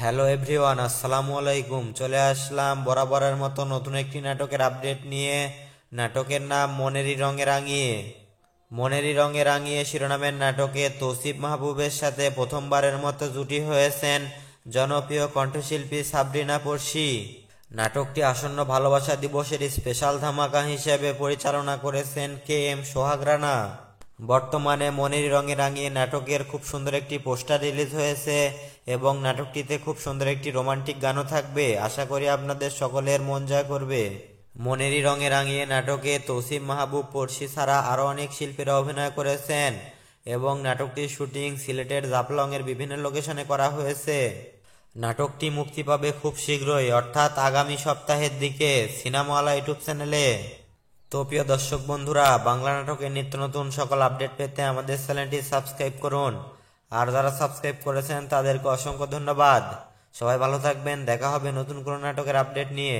Hello everyone, আসসালামু আলাইকুম। চলে আসলাম বরাবরের মতো নতুন একটি নাটকের আপডেট নিয়ে। নাটকের নাম মনেরই রঙে রাঙিয়ে। মনেরই রঙে রাঙিয়ে শিরোনামের নাটকে তৌসিফ মাহবুবের সাথে প্রথমবারের মতো জুটি হয়েছেন জনপ্রিয় কণ্ঠশিল্পী সাবরিনা পড়শি। নাটকটি আসন্ন ভালোবাসা দিবসের স্পেশাল ধামাকা হিসেবে পরিচালনা করেছেন KM সোহাগ রানা। বর্তমানে মনেরই রঙে রাঙিয়ে নাটকের খুব সুন্দর একটি পোস্টার রিলিজ হয়েছে এবং নাটকটিতে খুব সুন্দর একটি রোমান্টিক গানও থাকবে। আশা করি আপনাদের সকলের মন জয় করবে। মনেরই রঙে রাঙিয়ে নাটকে তৌসিফ মাহবুব পড়শি ছাড়া আরও অনেক শিল্পীরা অভিনয় করেছেন এবং নাটকটির শুটিং সিলেটের জাফলংয়ের বিভিন্ন লোকেশনে করা হয়েছে। নাটকটি মুক্তি পাবে খুব শীঘ্রই, অর্থাৎ আগামী সপ্তাহের দিকে সিনেমাওয়ালা ইউটিউব চ্যানেলে। তো প্রিয় দর্শক বন্ধুরা, বাংলা নাটকের নিত্য নতুন সকল আপডেট পেতে আমাদের চ্যানেলটি সাবস্ক্রাইব করুন। আর যারা সাবস্ক্রাইব করেছেন তাদেরকে অসংখ্য ধন্যবাদ। সবাই ভালো থাকবেন, দেখা হবে নতুন কোনো নাটকের আপডেট নিয়ে।